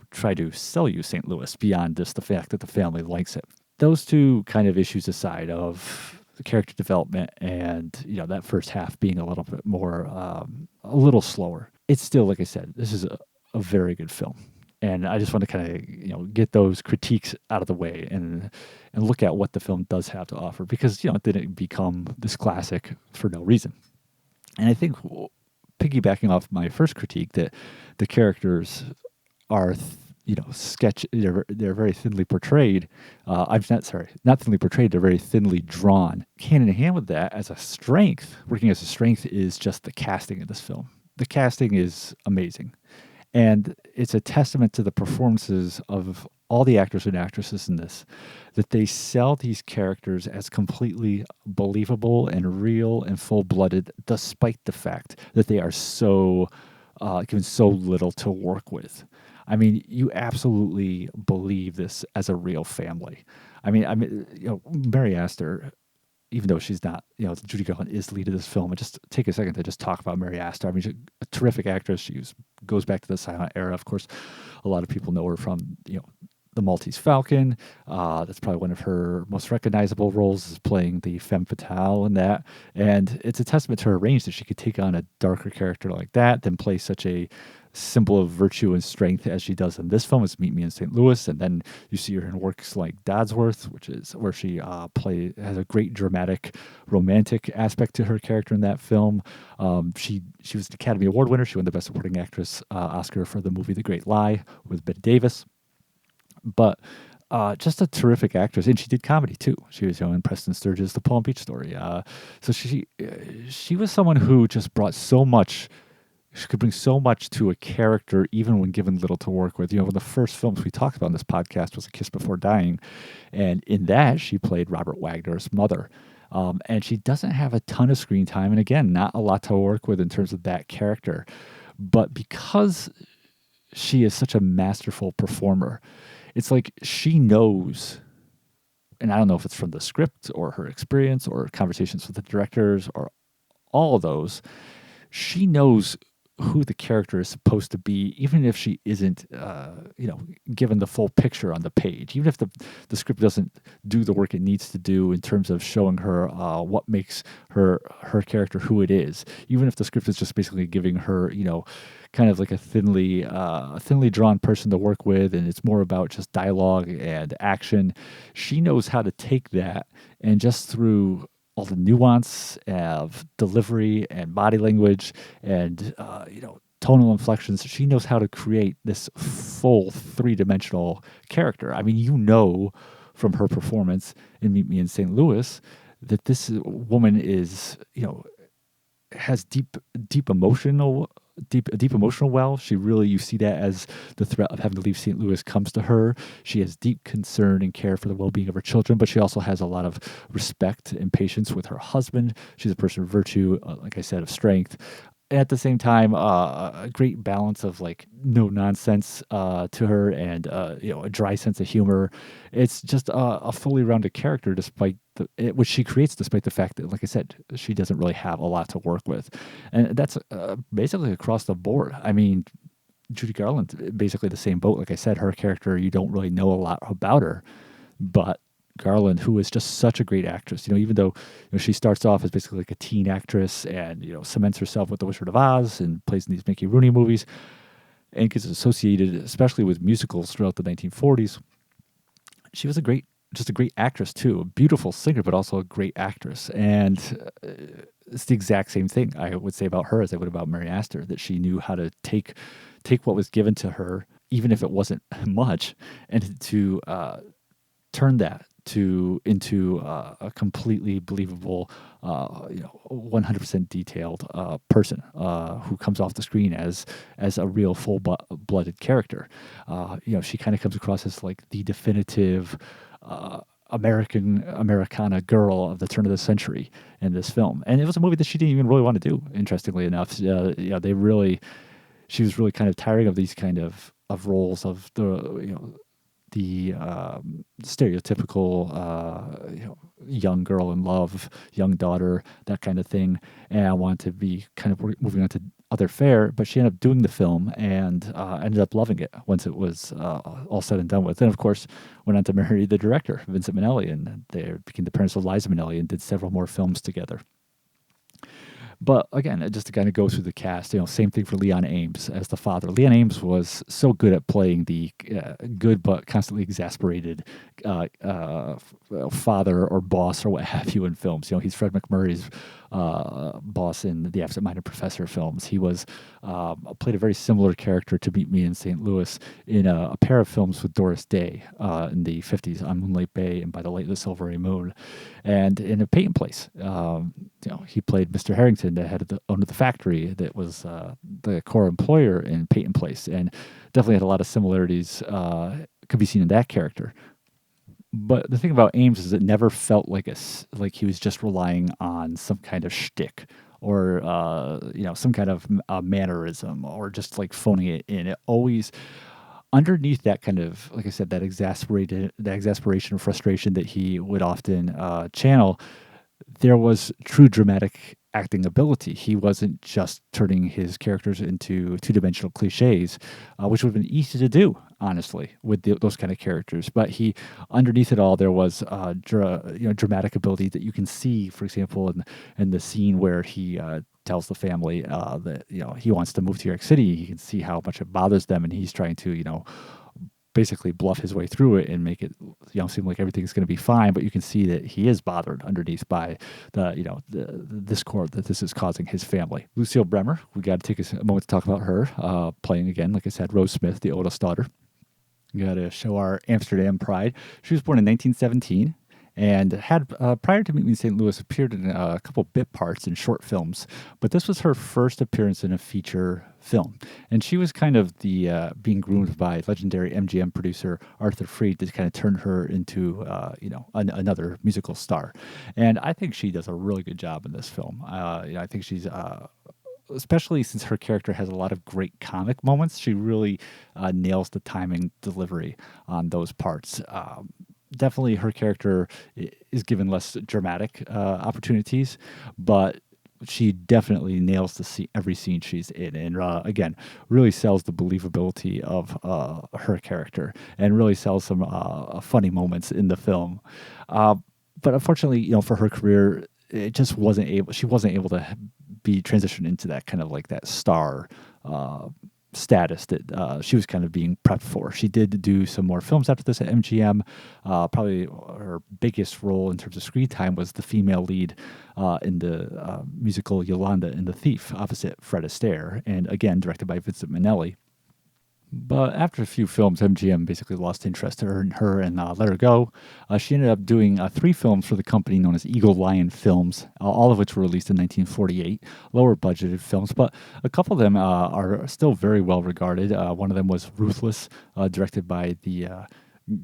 try to sell you St. Louis beyond just the fact that the family likes it. Those two kind of issues aside of the character development and, that first half being a little bit more, a little slower, it's still, like I said, this is a very good film. And I just want to kind of, get those critiques out of the way and look at what the film does have to offer, because, it didn't become this classic for no reason. And I think, piggybacking off my first critique, that the characters are they're very thinly portrayed. Not thinly portrayed, they're very thinly drawn. Hand in hand with that, working as a strength, is just the casting of this film. The casting is amazing. And it's a testament to the performances of all the actors and actresses in this, that they sell these characters as completely believable and real and full-blooded, despite the fact that they are so given so little to work with. I mean, you absolutely believe this as a real family. I mean, Mary Astor, even though she's not, Judy Garland is the lead of this film, and just take a second to just talk about Mary Astor. I mean, she's a terrific actress. She goes back to the silent era. Of course, a lot of people know her from, The Maltese Falcon. That's probably one of her most recognizable roles, is playing the femme fatale in that. And it's a testament to her range that she could take on a darker character like that, then play such a symbol of virtue and strength as she does in this film, is Meet Me in St. Louis. And then you see her in works like Dodsworth, which is where she has a great dramatic, romantic aspect to her character in that film. She was an Academy Award winner. She won the Best Supporting Actress Oscar for the movie The Great Lie with Bette Davis. But just a terrific actress, and she did comedy too. She was in Preston Sturges' The Palm Beach Story. So she was someone who just brought so much. She could bring so much to a character, even when given little to work with. One of the first films we talked about in this podcast was A Kiss Before Dying, and in that she played Robert Wagner's mother. And she doesn't have a ton of screen time, and again, not a lot to work with in terms of that character. But because she is such a masterful performer, it's like she knows, and I don't know if it's from the script or her experience or conversations with the directors or all of those, she knows who the character is supposed to be, even if she isn't, given the full picture on the page. Even if the script doesn't do the work it needs to do in terms of showing her what makes her character who it is. Even if the script is just basically giving her, kind of like a thinly drawn person to work with, and it's more about just dialogue and action. She knows how to take that, and just through all the nuance of delivery and body language and tonal inflections, she knows how to create this full three-dimensional character. I mean, from her performance in Meet Me in St. Louis that this woman is, has deep emotional well. She really, you see that as the threat of having to leave St. Louis comes to her. She has deep concern and care for the well-being of her children, but she also has a lot of respect and patience with her husband. She's a person of virtue, like I said, of strength. And at the same time, a great balance of like no nonsense to her, and a dry sense of humor. It's just a fully rounded character, which she creates despite the fact that, like I said, she doesn't really have a lot to work with, and that's basically across the board. I mean, Judy Garland, basically the same boat. Like I said, her character, you don't really know a lot about her, but Garland, who is just such a great actress, even though she starts off as basically like a teen actress and cements herself with The Wizard of Oz and plays in these Mickey Rooney movies and gets associated, especially with musicals throughout the 1940s. She was a great just a great actress too, a beautiful singer, but also a great actress. And it's the exact same thing I would say about her as I would about Mary Astor, that she knew how to take what was given to her, even if it wasn't much, and to turn that into a completely believable, 100% detailed person who comes off the screen as a real full-blooded character. She kind of comes across as like the definitive Americana girl of the turn of the century in this film, and it was a movie that she didn't even really want to do. Interestingly enough, she was really kind of tiring of these kind of roles of the stereotypical, young girl in love, young daughter, that kind of thing. And I wanted to be kind of moving on to other fare, but she ended up doing the film and ended up loving it once it was all said and done with. And of course, went on to marry the director, Vincent Minnelli, and they became the parents of Liza Minnelli and did several more films together. But again, just to kind of go through the cast, same thing for Leon Ames as the father. Leon Ames was so good at playing the good but constantly exasperated father or boss or what have you in films. He's Fred MacMurray's boss in the Absent-Minded Professor films. He was played a very similar character to Meet Me in St. Louis in a pair of films with Doris Day in the 50s, On Moonlight Bay and By the Light of the Silvery Moon. And in A Peyton Place, he played Mr. Harrington, the head of the owner of the factory that was the core employer in Peyton Place, and definitely had a lot of similarities could be seen in that character. But the thing about Ames is it never felt like he was just relying on some kind of shtick or some kind of mannerism or just like phoning it in. It always underneath that kind of, like I said, that exasperation and frustration that he would often channel, there was true dramatic acting ability. He wasn't just turning his characters into two-dimensional cliches, which would have been easy to do, honestly, with those kind of characters. But underneath it all, there was dramatic ability that you can see, for example, in the scene where he tells the family that he wants to move to New York City. You can see how much it bothers them, and he's trying to basically bluff his way through it and make it seem like everything's going to be fine, but you can see that he is bothered underneath by the discord that this is causing his family. Lucille Bremer, we got to take a moment to talk about her, playing again, like I said, Rose Smith, the oldest daughter. We got to show our Amsterdam pride. She was born in 1917 and had, prior to Meet Me in St. Louis, appeared in a couple bit parts in short films, but this was her first appearance in a feature film. And she was kind of being groomed by legendary MGM producer Arthur Freed to kind of turn her into, another musical star. And I think she does a really good job in this film. I think she's... especially since her character has a lot of great comic moments, she really nails the timing delivery on those parts. Definitely her character is given less dramatic opportunities, but she definitely nails every scene she's in, and again, really sells the believability of her character, and really sells some funny moments in the film. But unfortunately, for her career, she wasn't able to be transitioned into that kind of like that star status that she was kind of being prepped for. She did do some more films after this at MGM. Probably her biggest role in terms of screen time was the female lead in the musical Yolanda and the Thief, opposite Fred Astaire, and again directed by Vincent Minnelli. But after a few films, MGM basically lost interest in her and let her go. She ended up doing 3 films for the company known as Eagle Lion Films, all of which were released in 1948, lower budgeted films, but a couple of them are still very well regarded. One of them was Ruthless, directed by the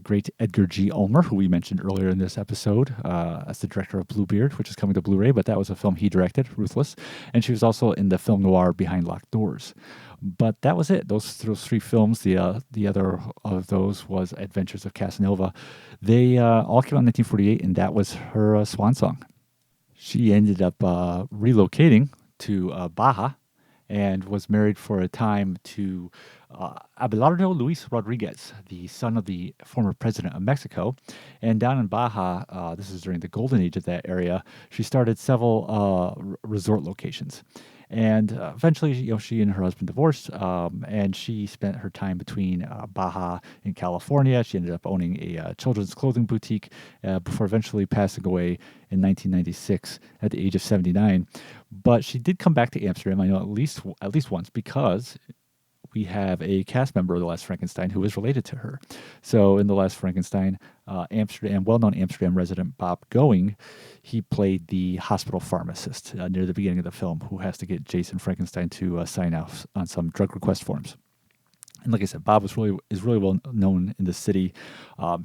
great Edgar G. Ulmer, who we mentioned earlier in this episode as the director of Bluebeard, which is coming to Blu-ray, but that was a film he directed, Ruthless. And she was also in the film noir Behind Locked Doors. But that was it. Those 3 films. The other of those was Adventures of Casanova. They all came out in 1948, and that was her swan song. She ended up relocating to Baja and was married for a time to Abelardo Luis Rodriguez, the son of the former president of Mexico. And down in Baja, this is during the golden age of that area, she started several resort locations. And eventually, she and her husband divorced, and she spent her time between Baja in California. She ended up owning a children's clothing boutique before eventually passing away in 1996 at the age of 79. But she did come back to Amsterdam, I know at least once, because we have a cast member of The Last Frankenstein who is related to her. So in The Last Frankenstein, well-known Amsterdam resident Bob Going, he played the hospital pharmacist near the beginning of the film who has to get Jason Frankenstein to sign off on some drug request forms. And like I said, Bob is really well known in the city.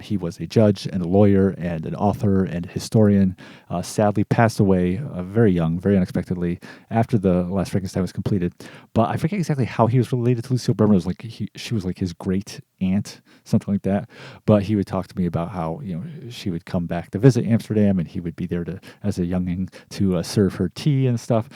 He was a judge and a lawyer and an author and historian. Sadly, passed away very young, very unexpectedly after The Last Frankenstein was completed. But I forget exactly how he was related to Lucille Berman. It was like she was like his great aunt, something like that. But he would talk to me about how she would come back to visit Amsterdam, and he would be there as a younging to serve her tea and stuff.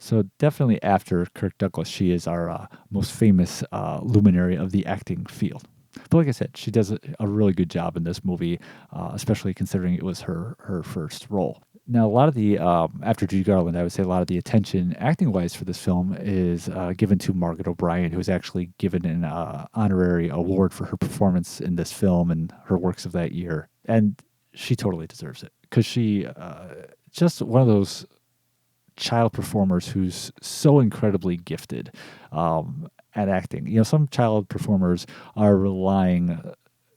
So definitely after Kirk Douglas, she is our most famous luminary of the acting field. But like I said, she does a really good job in this movie, especially considering it was her first role. Now, a lot of the, after Judy Garland, I would say a lot of the attention acting-wise for this film is given to Margaret O'Brien, who was actually given an honorary award for her performance in this film and her works of that year. And she totally deserves it, because she, just one of those child performers who's so incredibly gifted at acting. Some child performers are relying,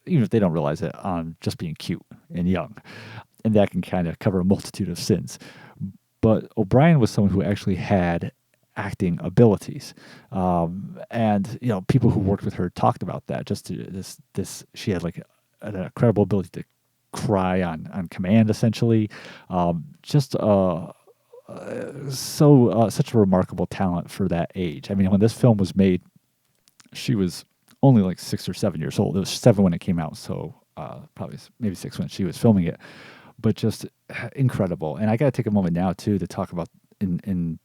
even if they don't realize it, on just being cute and young. And that can kind of cover a multitude of sins. But O'Brien was someone who actually had acting abilities. And people who worked with her talked about that. Just she had like an incredible ability to cry on command, essentially. Such a remarkable talent for that age. I mean, when this film was made, she was only like 6 or 7 years old. It was 7 when it came out, so probably maybe 6 when she was filming it. But just incredible. And I got to take a moment now too to talk about in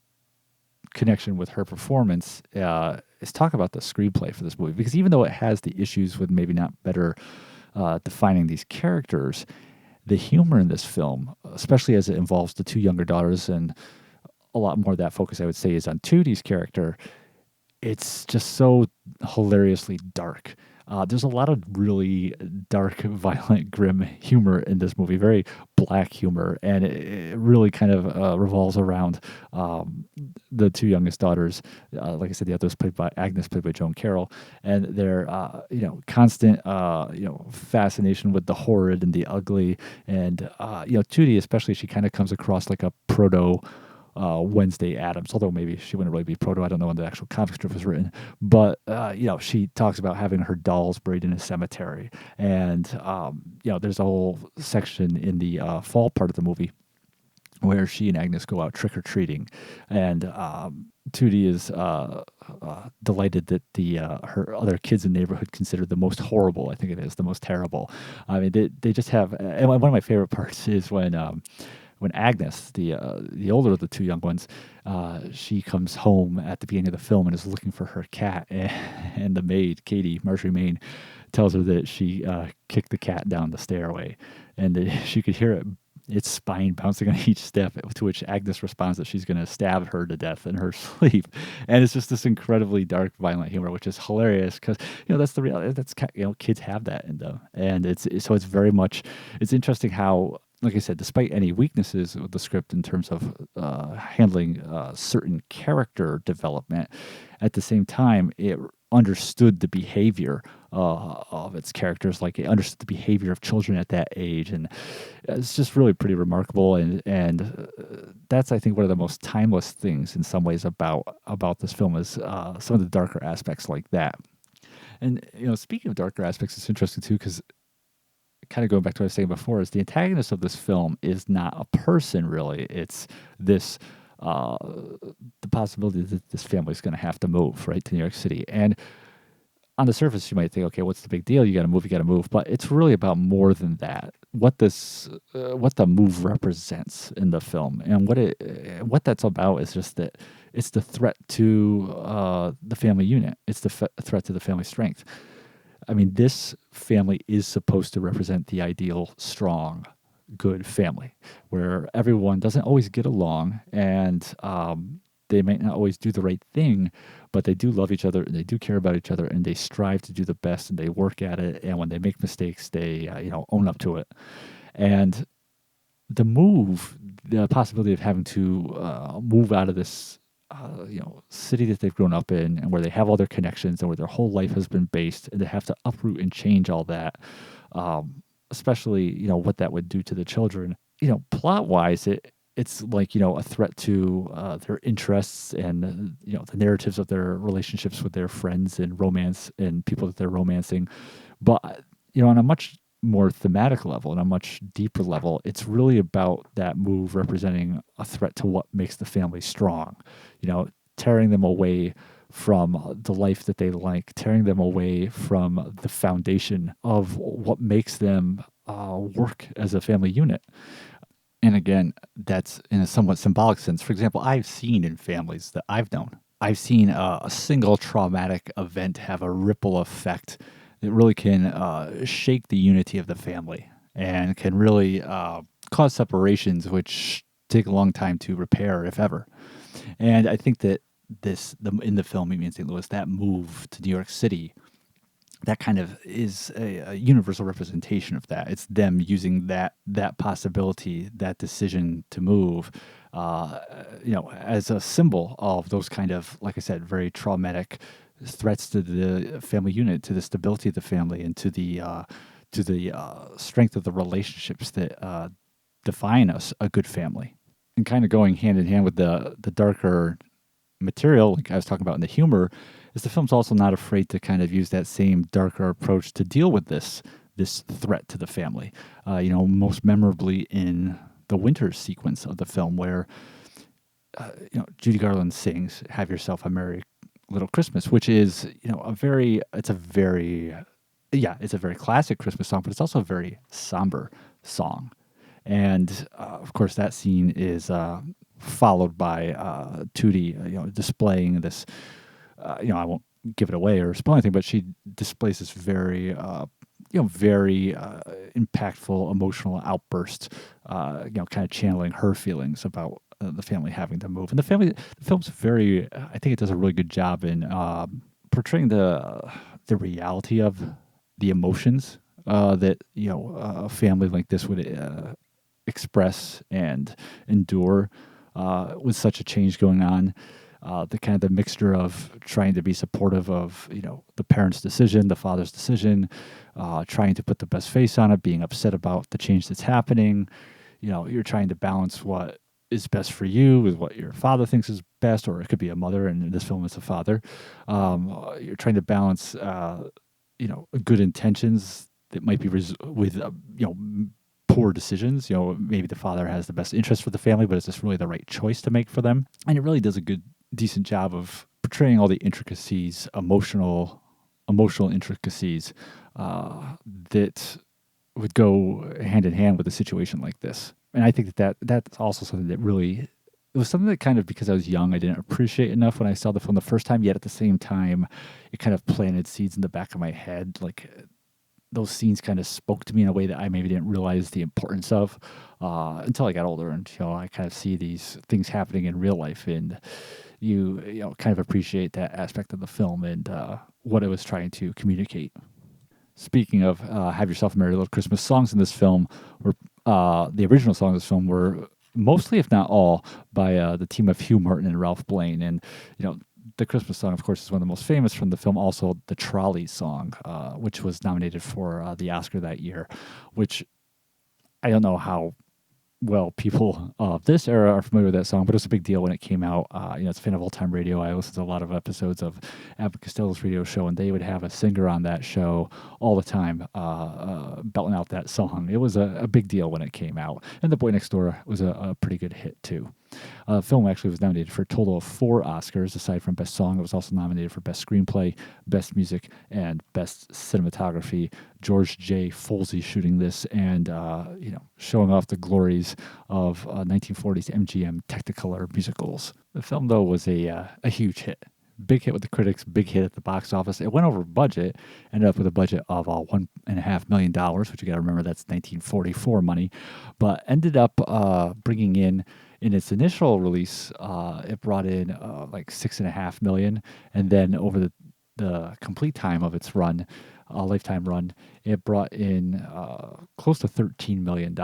connection with her performance. Is talk about the screenplay for this movie, because even though it has the issues with maybe not better defining these characters, the humor in this film, especially as it involves the 2 younger daughters, and a lot more of that focus, I would say, is on Tootie's character. It's just so hilariously dark. There's a lot of really dark, violent, grim humor in this movie, very black humor, and it really kind of revolves around the 2 youngest daughters. Like I said, the others played by Agnes, played by Joan Carroll, and their constant fascination with the horrid and the ugly, and Tootie especially, she kind of comes across like a proto Wednesday Addams, although maybe she wouldn't really be proto. I don't know when the actual comic strip was written, but she talks about having her dolls buried in a cemetery, and there's a whole section in the fall part of the movie where she and Agnes go out trick or treating, and Tootie is delighted that her other kids in the neighborhood consider the most horrible. I think it is the most terrible. I mean, they just have. And one of my favorite parts is when Agnes, the older of the 2 young ones, she comes home at the beginning of the film and is looking for her cat, and the maid, Katie, Marjorie Main, tells her that she kicked the cat down the stairway, and she could hear its spine bouncing on each step, to which Agnes responds that she's going to stab her to death in her sleep. And it's just this incredibly dark, violent humor, which is hilarious, because that's the reality. That's kids have that in them, and it's very much. It's interesting how, like I said, despite any weaknesses with the script in terms of handling certain character development, at the same time, it understood the behavior of its characters, like it understood the behavior of children at that age, and it's just really pretty remarkable. And that's, I think, one of the most timeless things in some ways about this film is some of the darker aspects like that. And speaking of darker aspects, it's interesting too, because kind of going back to what I was saying before, is the antagonist of this film is not a person, really. It's this the possibility that this family is going to have to move right to New York City. And on the surface, you might think, okay, what's the big deal? You got to move. But it's really about more than that. What the move represents in the film, and what that's about is just that it's the threat to the family unit. It's the threat to the family strength. I mean, this family is supposed to represent the ideal, strong, good family, where everyone doesn't always get along, and they might not always do the right thing, but they do love each other and they do care about each other and they strive to do the best and they work at it. And when they make mistakes, they own up to it. And the possibility of having to move out of this city that they've grown up in and where they have all their connections and where their whole life has been based, and they have to uproot and change all that, especially what that would do to the children. Plot wise, it's like a threat to their interests and the narratives of their relationships with their friends and romance and people that they're romancing. But on a much more thematic level and a much deeper level, it's really about that move representing a threat to what makes the family strong. Tearing them away from the life that they like, tearing them away from the foundation of what makes them work as a family unit. And again, that's in a somewhat symbolic sense. For example, I've seen in families that I've known, I've seen a single traumatic event have a ripple effect that really can shake the unity of the family and can really cause separations, which take a long time to repair, if ever. And I think that in the film, Meet Me in St. Louis, that move to New York City, that kind of is a universal representation of that. It's them using that possibility, that decision to move, as a symbol of those kind of, like I said, very traumatic threats to the family unit, to the stability of the family, and to the strength of the relationships that define us, a good family. And kind of going hand in hand with the darker material, like I was talking about in the humor, is the film's also not afraid to kind of use that same darker approach to deal with this threat to the family. Most memorably in the winter sequence of the film, where Judy Garland sings "Have Yourself a Merry Little Christmas," which is it's a very classic Christmas song, but it's also a very somber song. And of course, that scene is followed by Tootie, displaying this. I won't give it away or spoil anything, but she displays this very, very impactful emotional outburst. Kind of channeling her feelings about the family having to move. And the film's very. I think it does a really good job in portraying the reality of the emotions that a family like this would express and endure with such a change going on. The mixture of trying to be supportive of the parents' decision, the father's decision, trying to put the best face on it, being upset about the change that's happening. You're trying to balance what is best for you with what your father thinks is best, or it could be a mother, and in this film it's a father. You're trying to balance good intentions that might be with poor decisions. Maybe the father has the best interest for the family, but is this really the right choice to make for them? And it really does a decent job of portraying all the intricacies, emotional intricacies that would go hand in hand with a situation like this. And I think that's also something that really, it was something that kind of, because I was young, I didn't appreciate enough when I saw the film the first time, yet at the same time, it kind of planted seeds in the back of my head. Like, those scenes kind of spoke to me in a way that I maybe didn't realize the importance of until I got older. And, I kind of see these things happening in real life, and you kind of appreciate that aspect of the film and what it was trying to communicate. Speaking of Have Yourself a Merry Little Christmas, songs in this film were, the original songs in this film were mostly, if not all, by the team of Hugh Martin and Ralph Blaine. And, the Christmas song, of course, is one of the most famous from the film. Also, the Trolley song, which was nominated for the Oscar that year, which I don't know how well people of this era are familiar with that song, but it was a big deal when it came out. It's a fan of Old Time Radio. I listened to a lot of episodes of Abbott Costello's radio show, and they would have a singer on that show all the time belting out that song. It was a big deal when it came out. And The Boy Next Door was a pretty good hit, too. The film actually was nominated for a total of 4 Oscars. Aside from Best Song, it was also nominated for Best Screenplay, Best Music, and Best Cinematography. George J. Folsey shooting this and, showing off the glories of 1940s MGM Technicolor musicals. The film, though, was a huge hit. Big hit with the critics, big hit at the box office. It went over budget, ended up with a budget of $1.5 million, which you got to remember that's 1944 money, but ended up bringing in In its initial release, it brought in like 6.5 million, and then over the complete time of its run, lifetime run, it brought in close to $13 million.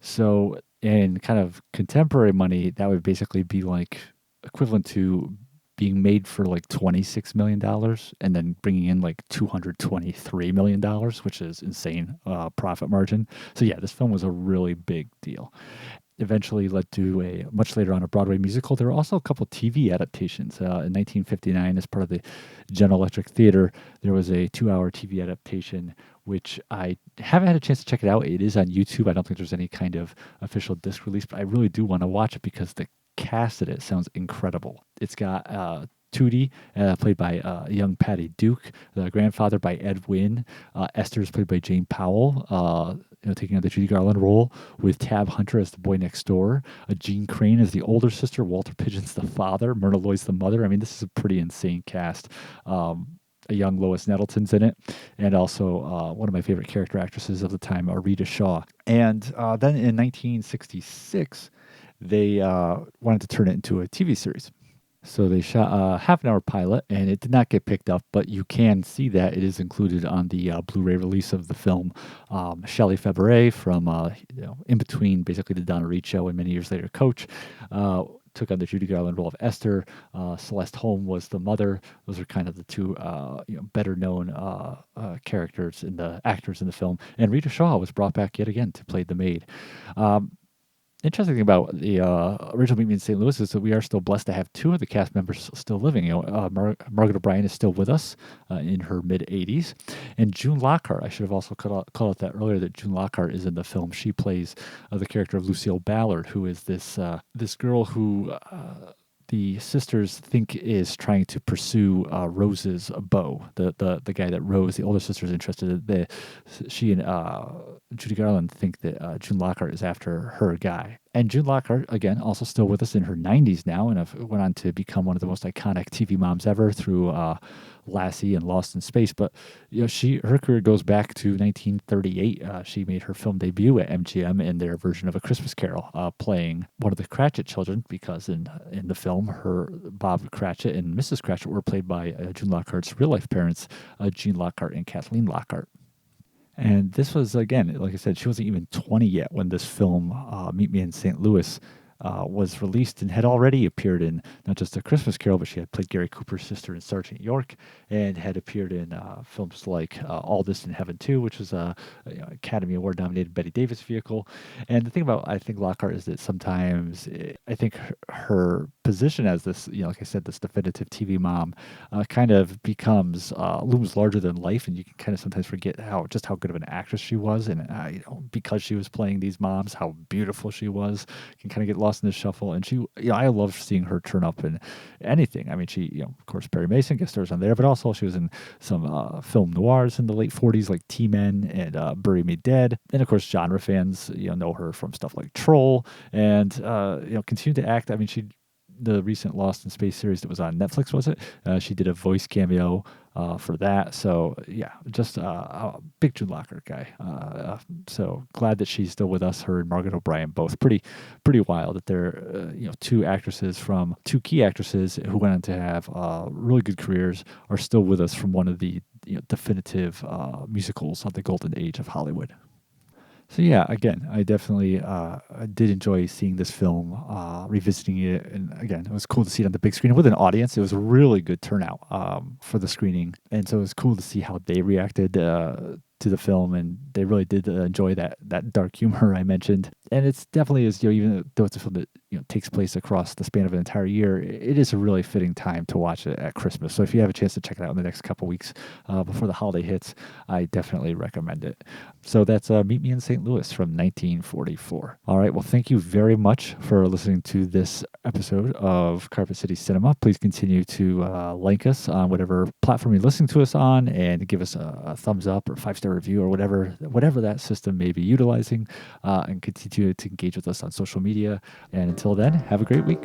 So in kind of contemporary money, that would basically be like equivalent to being made for like $26 million and then bringing in like $223 million, which is insane profit margin. So yeah, this film was a really big deal. Eventually led to a much later on a Broadway musical. There were also a couple TV adaptations. In 1959, as part of the General Electric Theater, there was a 2-hour TV adaptation, which I haven't had a chance to check it out. It is on YouTube. I don't think there's any kind of official disc release, but I really do want to watch it because the cast in it sounds incredible. It's got Tootie, played by young Patty Duke, the grandfather by Ed Wynn. Esther is played by Jane Powell, taking on the Judy Garland role, with Tab Hunter as the boy next door. Jean Crane as the older sister, Walter Pidgeon's the father, Myrna Loy's the mother. I mean, this is a pretty insane cast. A young Lois Nettleton's in it, and also one of my favorite character actresses of the time, Rita Shaw. And then in 1966, they wanted to turn it into a TV series. So they shot a half-an-hour pilot, and it did not get picked up, but you can see that it is included on the Blu-ray release of the film. Shelley Fabaret from in between basically the Donna Reed show and many years later Coach, took on the Judy Garland role of Esther. Celeste Holm was the mother. Those are kind of the two better-known characters in the actors in the film. And Rita Shaw was brought back yet again to play the maid. Interesting thing about the original Meet Me in St. Louis is that we are still blessed to have two of the cast members still living. Margaret O'Brien is still with us in her mid-80s. And June Lockhart, I should have also called out that earlier, that June Lockhart is in the film. She plays the character of Lucille Ballard, who is this girl who the sisters think is trying to pursue Rose's beau, the guy that Rose, the older sister, is interested in. She and Judy Garland think that June Lockhart is after her guy. And June Lockhart, again, also still with us in her 90s now, and went on to become one of the most iconic TV moms ever through Lassie and Lost in Space. But her career goes back to 1938. She made her film debut at MGM in their version of A Christmas Carol, playing one of the Cratchit children, because in the film, her Bob Cratchit and Mrs. Cratchit were played by June Lockhart's real-life parents, Jean Lockhart and Kathleen Lockhart. And this was, again, like I said, she wasn't even 20 yet when this film, Meet Me in St. Louis, was released, and had already appeared in not just A Christmas Carol, but she had played Gary Cooper's sister in Sergeant York, and had appeared in films like All This in Heaven 2, which was a Academy Award nominated Bette Davis vehicle. And the thing about, I think, Lockhart is that sometimes I think her position as this, like I said, this definitive TV mom kind of becomes looms larger than life, and you can kind of sometimes forget how good of an actress she was, and because she was playing these moms, how beautiful she was. You can kind of get lost in the shuffle. And she, I love seeing her turn up in anything. I mean, she, of course, Perry Mason guest stars on there, but also she was in some film noirs in the late 40s, like T-Men and Bury Me Dead. And of course, genre fans, know her from stuff like Troll, and continue to act. I mean, the recent Lost in Space series that was on Netflix, was it? She did a voice cameo for that. So yeah, just a big June Lockhart guy. So glad that she's still with us. Her and Margaret O'Brien, both pretty wild that they're two key actresses who went on to have really good careers, are still with us from one of the definitive musicals of the golden age of Hollywood. So yeah, again, I definitely did enjoy seeing this film, revisiting it, and again, it was cool to see it on the big screen with an audience. It was a really good turnout for the screening, and so it was cool to see how they reacted to the film, and they really did enjoy that dark humor I mentioned. And it's definitely is, even though it's a film that takes place across the span of an entire year, it is a really fitting time to watch it at Christmas. So if you have a chance to check it out in the next couple weeks before the holiday hits, I definitely recommend it. So that's Meet Me in St. Louis from 1944. All right, well, thank you very much for listening to this episode of Carpet City Cinema. Please continue to like us on whatever platform you're listening to us on, and give us a thumbs up or 5-star review or whatever that system may be utilizing, and continue to engage with us on social media. And until then, have a great week.